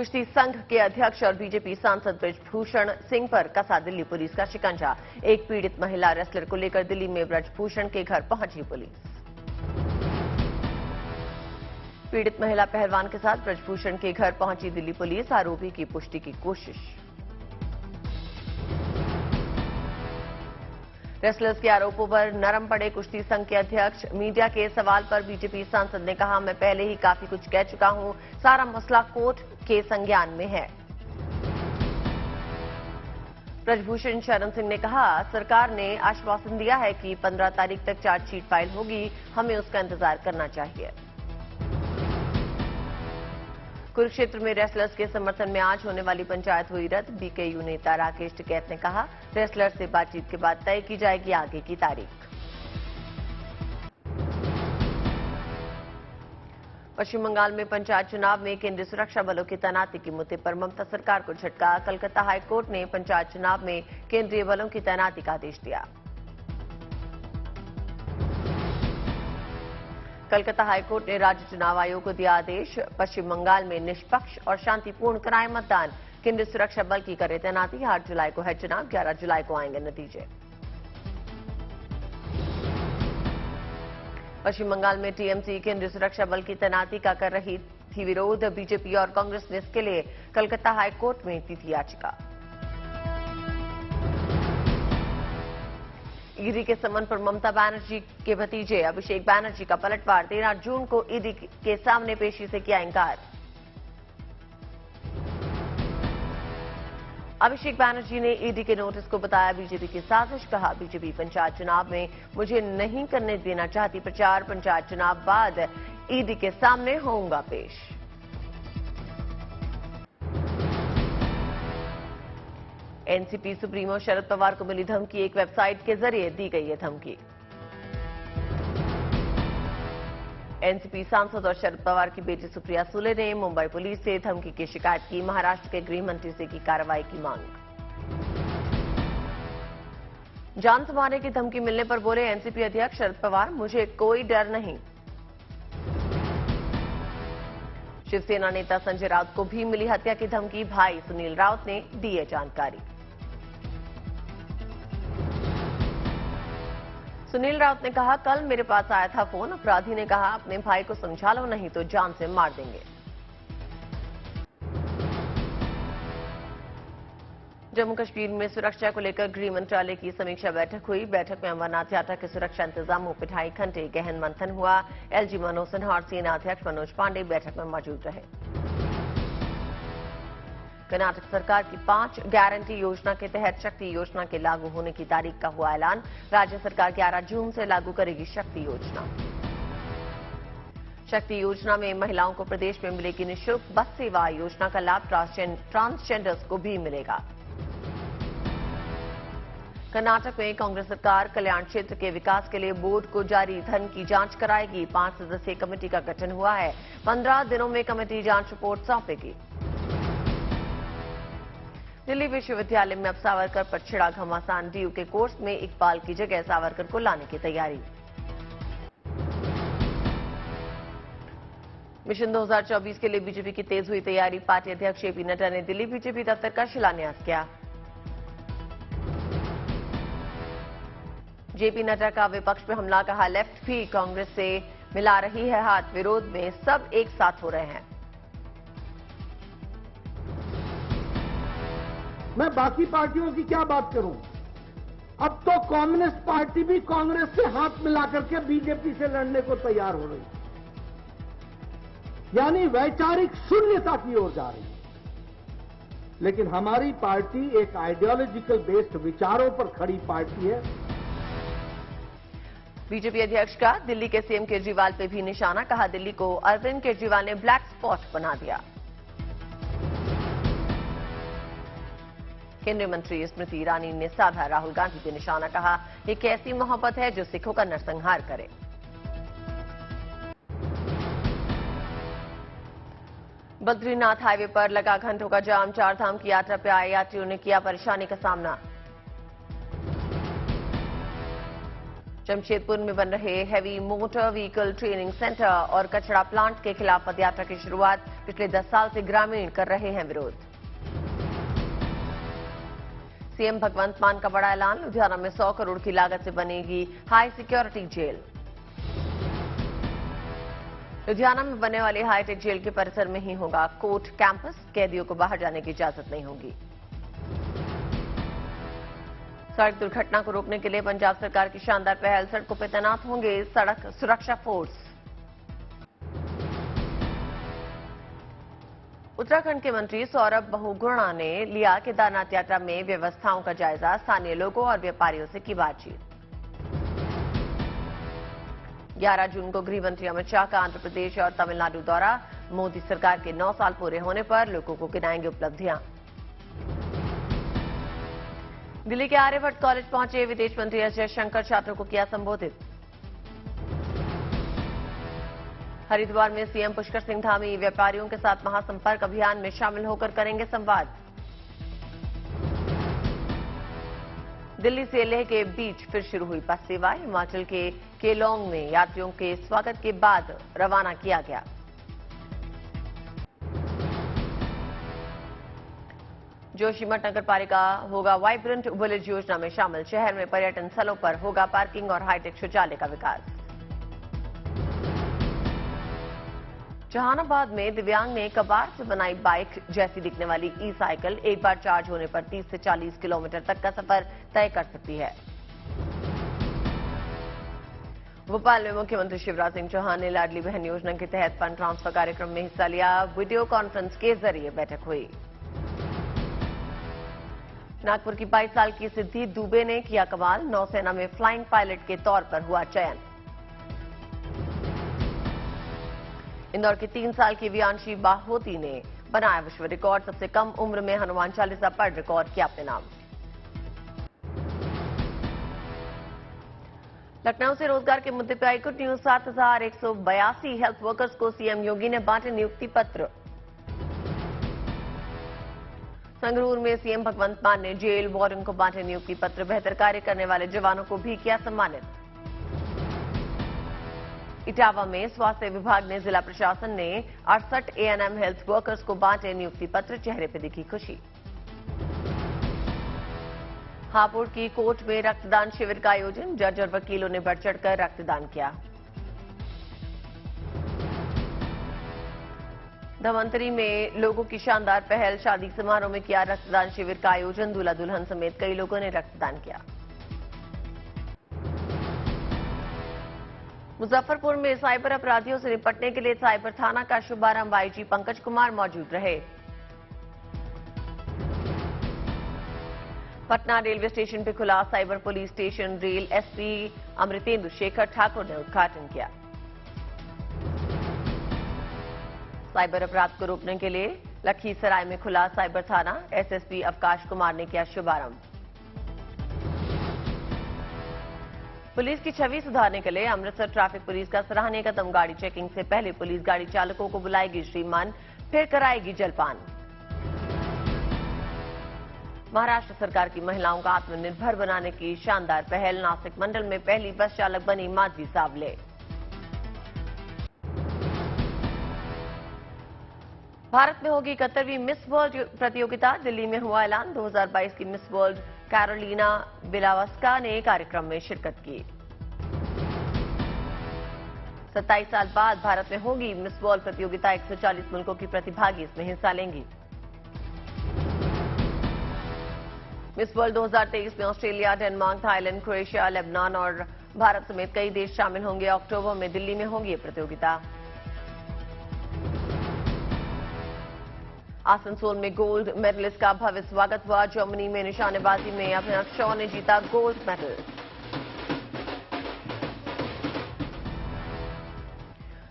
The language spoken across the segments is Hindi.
कुश्ती संघ के अध्यक्ष और बीजेपी सांसद ब्रजभूषण सिंह पर कसा दिल्ली पुलिस का शिकंजा। एक पीड़ित महिला रेसलर को लेकर दिल्ली में ब्रजभूषण के घर पहुंची पुलिस। पीड़ित महिला पहलवान के साथ ब्रजभूषण के घर पहुंची दिल्ली पुलिस। आरोपी की पुष्टि की कोशिश। रेसलर्स के आरोपों पर नरम पड़े कुश्ती संघ के अध्यक्ष। मीडिया के सवाल पर बीजेपी सांसद ने कहा, मैं पहले ही काफी कुछ कह चुका हूं, सारा मसला कोर्ट के संज्ञान में है। ब्रजभूषण शरण सिंह ने कहा, सरकार ने आश्वासन दिया है कि 15 तारीख तक चार्जशीट फाइल होगी, हमें उसका इंतजार करना चाहिए। कुरुक्षेत्र में रेसलर्स के समर्थन में आज होने वाली पंचायत हुई रद्द। बीकेयू नेता राकेश टिकैत ने कहा, रेसलर्स से बातचीत के बाद तय की जाएगी आगे की तारीख। पश्चिम बंगाल में पंचायत चुनाव में केंद्रीय सुरक्षा बलों की तैनाती के मुद्दे पर ममता सरकार को झटका। कलकत्ता हाईकोर्ट ने पंचायत चुनाव में केंद्रीय बलों की तैनाती का आदेश दिया। कलकत्ता हाईकोर्ट ने राज्य चुनाव आयोग को दिया आदेश। पश्चिम बंगाल में निष्पक्ष और शांतिपूर्ण कराए मतदान। केंद्रीय सुरक्षा बल की करे तैनाती। 8 जुलाई को है चुनाव, 11 जुलाई को आएंगे नतीजे। पश्चिम बंगाल में टीएमसी केंद्रीय सुरक्षा बल की तैनाती का कर रही थी विरोध। बीजेपी और कांग्रेस ने इसके लिए कलकत्ता हाईकोर्ट में दी थी याचिका। ईडी के समन पर ममता बनर्जी के भतीजे अभिषेक बनर्जी का पलटवार। 13 जून को ईडी के सामने पेशी से किया इंकार। अभिषेक बनर्जी ने ईडी के नोटिस को बताया बीजेपी की साजिश। कहा, बीजेपी पंचायत चुनाव में मुझे नहीं करने देना चाहती प्रचार। पंचायत चुनाव बाद ईडी के सामने होऊंगा पेश। एनसीपी सुप्रीमो शरद पवार को मिली धमकी। एक वेबसाइट के जरिए दी गई है धमकी। एनसीपी सांसद और शरद पवार की बेटी सुप्रिया सुले ने मुंबई पुलिस से धमकी की शिकायत की। महाराष्ट्र के गृह मंत्री से की कार्रवाई की मांग। जान से मारने की धमकी मिलने पर बोले एनसीपी अध्यक्ष शरद पवार, मुझे कोई डर नहीं। शिवसेना नेता संजय राउत को भी मिली हत्या की धमकी। भाई सुनील राउत ने दी है जानकारी। सुनील राउत ने कहा, कल मेरे पास आया था फोन। अपराधी ने कहा, अपने भाई को समझा लो नहीं तो जान से मार देंगे। जम्मू कश्मीर में सुरक्षा को लेकर गृह मंत्रालय की समीक्षा बैठक हुई। बैठक में अमरनाथ यात्रा के सुरक्षा इंतजामों पर 2.5 घंटे गहन मंथन हुआ। एलजी मनोज सिन्हा और सेना अध्यक्ष मनोज पांडे बैठक में मौजूद रहे। कर्नाटक सरकार की 5 गारंटी योजना के तहत शक्ति योजना के लागू होने की तारीख का हुआ ऐलान। राज्य सरकार 11 जून से लागू करेगी शक्ति योजना। शक्ति योजना में महिलाओं को प्रदेश में मिलेगी निःशुल्क बस सेवा। योजना का लाभ ट्रांसजेंडर्स को भी मिलेगा। कर्नाटक में कांग्रेस सरकार कल्याण क्षेत्र के विकास के लिए बोर्ड को जारी धन की जांच कराएगी। 5 सदस्यीय कमेटी का गठन हुआ है। 15 दिनों में कमेटी जांच रिपोर्ट सौंपेगी। दिल्ली विश्वविद्यालय में अब सावरकर पर छिड़ा घमासान। डीयू के कोर्स में इकबाल की जगह सावरकर को लाने की तैयारी। मिशन 2024 के लिए बीजेपी की तेज हुई तैयारी। पार्टी अध्यक्ष जेपी नड्डा ने दिल्ली बीजेपी दफ्तर का शिलान्यास किया। जेपी नड्डा का विपक्ष पर हमला। कहा, लेफ्ट भी कांग्रेस से मिला रही है हाथ। विरोध में सब एक साथ हो रहे हैं। मैं बाकी पार्टियों की क्या बात करूं? अब तो कम्युनिस्ट पार्टी भी कांग्रेस से हाथ मिलाकर के बीजेपी से लड़ने को तैयार हो रही है, यानी वैचारिक शून्यता की ओर जा रही है। लेकिन हमारी पार्टी एक आइडियोलॉजिकल बेस्ड विचारों पर खड़ी पार्टी है। बीजेपी अध्यक्ष का दिल्ली के सीएम केजरीवाल पे भी निशाना। कहा, दिल्ली को अरविंद केजरीवाल ने ब्लैक स्पॉट बना दिया। केंद्रीय मंत्री स्मृति ईरानी ने साधा राहुल गांधी पे निशाना। कहा, ये कैसी मोहब्बत है जो सिखों का नरसंहार करे। बद्रीनाथ हाईवे पर लगा घंटों का जाम। 4 धाम की यात्रा पे आए यात्रियों ने किया परेशानी का सामना। जमशेदपुर में बन रहे heavy motor vehicle training centre और कचरा प्लांट के खिलाफ पदयात्रा की शुरुआत। पिछले 10 साल से ग्रामीण कर रहे हैं विरोध। सीएम भगवंत मान का बड़ा ऐलान, लुधियाना में 100 करोड़ की लागत से बनेगी हाई सिक्योरिटी जेल। लुधियाना में बनने वाली हाईटेक जेल के परिसर में ही होगा कोर्ट कैंपस, कैदियों को बाहर जाने की इजाजत नहीं होगी। सड़क दुर्घटना को रोकने के लिए पंजाब सरकार की शानदार पहल, सड़कों पर तैनात होंगे सड़क सुरक्षा फोर्स। उत्तराखंड के मंत्री सौरभ बहुगुणा ने लिया केदारनाथ यात्रा में व्यवस्थाओं का जायजा, स्थानीय लोगों और व्यापारियों से की बातचीत। 11 जून को गृह मंत्री अमित शाह का आंध्र प्रदेश और तमिलनाडु दौरा, मोदी सरकार के 9 साल पूरे होने पर लोगों को गिनाएंगे उपलब्धियां। दिल्ली के आर्यभट्ट कॉलेज पहुंचे विदेश मंत्री एस जयशंकर, छात्रों को किया संबोधित। हरिद्वार में सीएम पुष्कर सिंह धामी व्यापारियों के साथ महासंपर्क अभियान में शामिल होकर करेंगे संवाद। दिल्ली से लेह के बीच फिर शुरू हुई बस सेवा, हिमाचल के केलोंग में यात्रियों के स्वागत के बाद रवाना किया गया। जोशीमठ नगर पालिका होगा वाइब्रेंट विलेज योजना में शामिल, शहर में पर्यटन स्थलों पर होगा पार्किंग और हाईटेक शौचालय का विकास। जहानाबाद में दिव्यांग ने कबाड़ से बनाई बाइक जैसी दिखने वाली ई साइकिल, एक बार चार्ज होने पर 30 से 40 किलोमीटर तक का सफर तय कर सकती है। भोपाल में मुख्यमंत्री शिवराज सिंह चौहान ने लाडली बहन योजना के तहत फंड ट्रांसफर कार्यक्रम में हिस्सा लिया, वीडियो कॉन्फ्रेंस के जरिए बैठक हुई। नागपुर की 22 साल की सिद्धि दुबे ने किया कमाल, नौसेना में फ्लाइंग पायलट के तौर पर हुआ चयन। इंदौर की 3 साल की वियांशी बाहोती ने बनाया विश्व रिकॉर्ड, सबसे कम उम्र में हनुमान चालीसा पढ़ रिकॉर्ड किया अपने नाम। लखनऊ से रोजगार के मुद्दे पर आई गुड न्यूज, 7,182 हेल्थ वर्कर्स को सीएम योगी ने बांटे नियुक्ति पत्र। संगरूर में सीएम भगवंत मान ने जेल वार्डन को बांटे नियुक्ति पत्र, बेहतर कार्य करने वाले जवानों को भी किया सम्मानित। इटावा में स्वास्थ्य विभाग ने जिला प्रशासन ने 68 एएनएम हेल्थ वर्कर्स को बांटे नियुक्ति पत्र, चेहरे पर दिखी खुशी। हापुड़ की कोर्ट में रक्तदान शिविर का आयोजन, जज और वकीलों ने बढ़ चढ़कर रक्तदान किया। धमंतरी में लोगों की शानदार पहल, शादी समारोह में किया रक्तदान शिविर का आयोजन, दूल्हा दुल्हन समेत कई लोगों ने रक्तदान किया। मुजफ्फरपुर में साइबर अपराधियों से निपटने के लिए साइबर थाना का शुभारंभ, आईजी पंकज कुमार मौजूद रहे। पटना रेलवे स्टेशन पर खुला cyber police station, rail SP Amritendu Shekhar Thakur ने उद्घाटन किया। साइबर अपराध को रोकने के लिए लखीसराय में खुला साइबर थाना, एसएसपी अवकाश कुमार ने किया शुभारंभ। पुलिस की छवि सुधारने के लिए अमृतसर ट्रैफिक पुलिस का सराहनीय कदम, गाड़ी चेकिंग से पहले पुलिस गाड़ी चालकों को बुलाएगी श्रीमान, फिर कराएगी जलपान। महाराष्ट्र सरकार की महिलाओं को आत्मनिर्भर बनाने की शानदार पहल, नासिक मंडल में पहली बस चालक बनी माधवी सावले। भारत में होगी 71वीं मिस वर्ल्ड प्रतियोगिता, दिल्ली में हुआ ऐलान, 2022 की मिस वर्ल्ड कैरोलिना बिलावस्का ने कार्यक्रम में शिरकत की। 27 साल बाद भारत में होगी मिस वर्ल्ड प्रतियोगिता, 140 मुल्कों की प्रतिभागी इसमें हिस्सा लेंगी। मिस वर्ल्ड 2023 में Australia, Denmark, Thailand, Croatia, Lebanon और भारत समेत कई देश शामिल होंगे। अक्टूबर में दिल्ली में होगी ये प्रतियोगिता। आसनसोल में गोल्ड मेडलिस्ट का भव्य स्वागत हुआ, जर्मनी में निशानेबाजी में अभिनव शॉ ने जीता गोल्ड मेडल।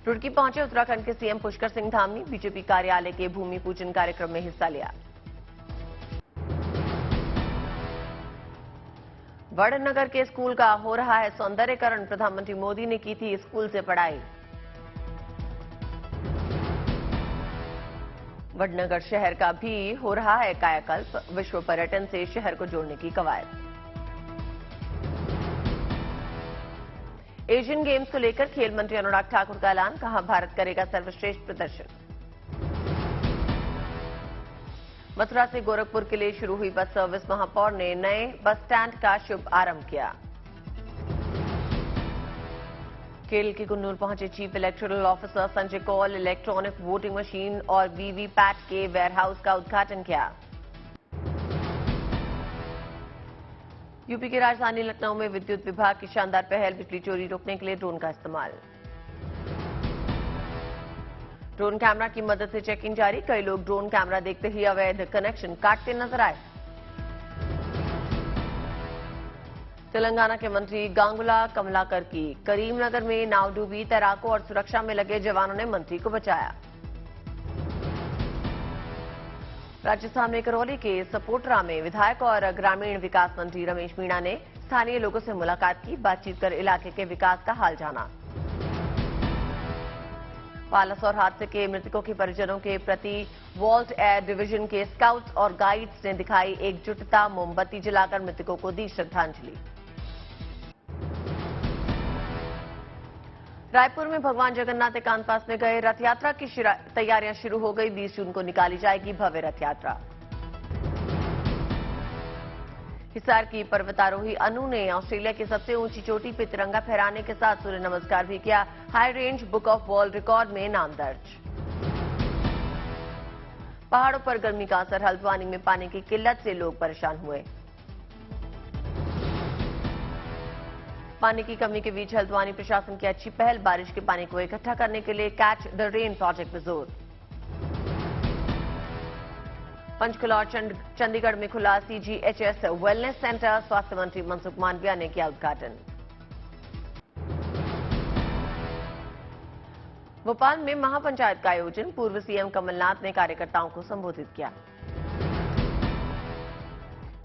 रुड़की पहुंचे उत्तराखंड के सीएम पुष्कर सिंह धामी, बीजेपी कार्यालय के भूमि पूजन कार्यक्रम में हिस्सा लिया। वड़नगर के स्कूल का हो रहा है सौंदर्यीकरण, प्रधानमंत्री मोदी ने की थी स्कूल से पढ़ाई। वडनगर शहर का भी हो रहा है कायाकल्प, विश्व पर्यटन से शहर को जोड़ने की कवायद। एशियन गेम्स को लेकर खेल मंत्री अनुराग ठाकुर का ऐलान, कहा भारत करेगा सर्वश्रेष्ठ प्रदर्शन। मथुरा से गोरखपुर के लिए शुरू हुई बस सर्विस, महापौर ने नए बस स्टैंड का शुभ आरंभ किया। केरल के कुन्नूर पहुंचे chief electoral officer Sanjay Kaul, electronic voting machine और वीवीपैट के वेयरहाउस का उद्घाटन किया। यूपी की राजधानी लखनऊ में विद्युत विभाग की शानदार पहल, बिजली चोरी रोकने के लिए ड्रोन का इस्तेमाल। ड्रोन कैमरा की मदद से चेकिंग जारी, कई लोग ड्रोन कैमरा देखते ही अवैध कनेक्शन काटते नजर आए। तेलंगाना के मंत्री गांगुला कमलाकर की करीमनगर में नाव डूबी, तैराकों और सुरक्षा में लगे जवानों ने मंत्री को बचाया। राजस्थान में करौली के सपोटरा में विधायक और ग्रामीण विकास मंत्री रमेश मीणा ने स्थानीय लोगों से मुलाकात की, बातचीत कर इलाके के विकास का हाल जाना। बालासोर हादसे के मृतकों के परिजनों के प्रति वॉल्ट एयर डिवीजन के स्काउट्स और गाइड्स ने दिखाई एकजुटता, मोमबत्ती जलाकर मृतकों को दी श्रद्धांजलि। रायपुर में भगवान जगन्नाथ एकांत पास में गए रथ यात्रा की तैयारियां शुरू हो गई, 20 जून को निकाली जाएगी भव्य रथ यात्रा। हिसार की पर्वतारोही अनु ने ऑस्ट्रेलिया की सबसे ऊंची चोटी पर तिरंगा फहराने के साथ सूर्य नमस्कार भी किया, high range book of world record में नाम दर्ज। पहाड़ों पर गर्मी का असर, हल्द्वानी में पानी की किल्लत से लोग परेशान हुए। पानी की कमी के बीच हल्द्वानी प्रशासन की अच्छी पहल, बारिश के पानी को इकट्ठा करने के लिए कैच द रेन प्रोजेक्ट में जोर। पंचकुला और चंडीगढ़ में खुला सीजीएचएस वेलनेस सेंटर, स्वास्थ्य मंत्री मनसुख मांडविया ने किया उद्घाटन। भोपाल में महापंचायत का आयोजन, पूर्व सीएम कमलनाथ ने कार्यकर्ताओं को संबोधित किया।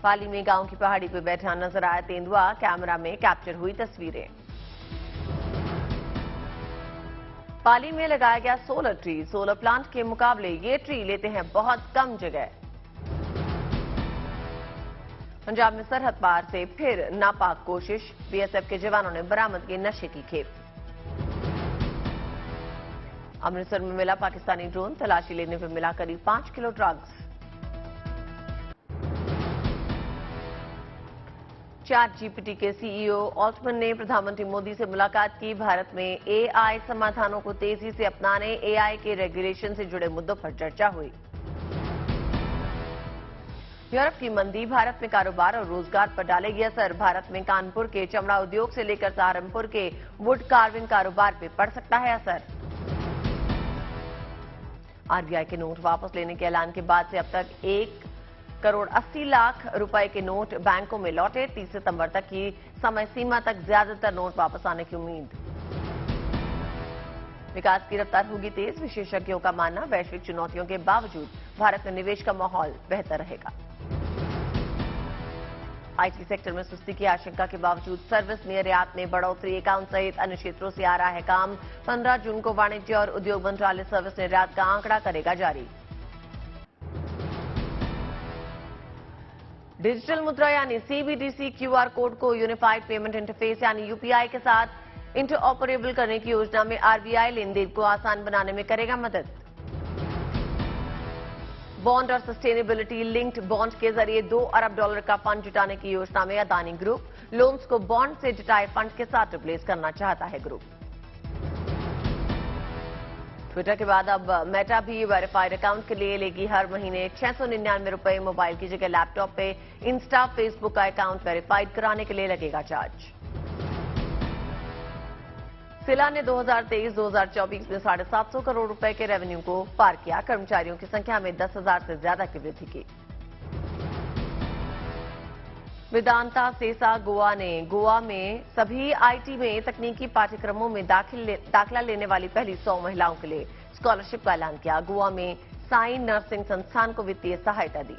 पाली में गांव की पहाड़ी पर बैठा नजर आया तेंदुआ, कैमरा में कैप्चर हुई तस्वीरें। पाली में लगाया गया सोलर ट्री, सोलर प्लांट के मुकाबले ये ट्री लेते हैं बहुत कम जगह। पंजाब में सरहद पार से फिर नापाक कोशिश, बीएसएफ के जवानों ने बरामद की नशे की खेप। अमृतसर में मिला पाकिस्तानी ड्रोन, तलाशी लेने पर मिला करीब 5 किलो ड्रग्स। चैट जीपीटी के सीईओ ऑल्टमन ने प्रधानमंत्री मोदी से मुलाकात की, भारत में एआई समाधानों को तेजी से अपनाने, एआई के रेगुलेशन से जुड़े मुद्दों पर चर्चा हुई। यूरोप की मंदी भारत में कारोबार और रोजगार पर डालेगी असर, भारत में कानपुर के चमड़ा उद्योग से लेकर सहारनपुर के वुड कार्विंग कारोबार पर पड़ सकता है असर। आरबीआई के नोट वापस लेने के ऐलान के बाद से अब तक 1 करोड़ 80 लाख रुपए के नोट बैंकों में लौटे, 30 सितंबर तक की समय सीमा तक ज्यादातर नोट वापस आने की उम्मीद। विकास की रफ्तार होगी तेज, विशेषज्ञों का मानना, वैश्विक चुनौतियों के बावजूद भारत में निवेश का माहौल बेहतर रहेगा। आईटी सेक्टर में सुस्ती की आशंका के बावजूद सर्विस निर्यात में बढ़ोतरी, अकाउंट सहित अन्य क्षेत्रों से आ रहा है काम। 15 जून को वाणिज्य और उद्योग मंत्रालय सर्विस निर्यात का आंकड़ा करेगा जारी। डिजिटल मुद्रा यानी सीबीडीसी क्यूआर कोड को यूनिफाइड पेमेंट इंटरफेस यानी यूपीआई के साथ इंटरऑपरेबल करने की योजना में आरबीआई लेनदेन को आसान बनाने में करेगा मदद। बॉन्ड और सस्टेनेबिलिटी लिंक्ड बॉन्ड के जरिए $2 अरब का फंड जुटाने की योजना में अदानी ग्रुप लोन्स को बॉन्ड से जुटाए फंड के साथ रिप्लेस करना चाहता है ग्रुप। ट्विटर के बाद अब मेटा भी वेरीफाइड अकाउंट के लिए लेगी हर महीने 699 रुपए, मोबाइल की जगह लैपटॉप पे इंस्टा, फेसबुक का अकाउंट वेरीफाइड कराने के लिए लगेगा चार्ज। सिला ने 2023-2024 में 750 करोड़ रुपए के रेवेन्यू को पार किया, कर्मचारियों की संख्या में 10,000 से ज्यादा की वृद्धि की। वेदांता सेसा गोवा ने गोवा में सभी आईटी में तकनीकी पाठ्यक्रमों में दाखिला लेने वाली पहली 100 महिलाओं के लिए स्कॉलरशिप का ऐलान किया। गोवा में साई नर्सिंग संस्थान को वित्तीय सहायता दी।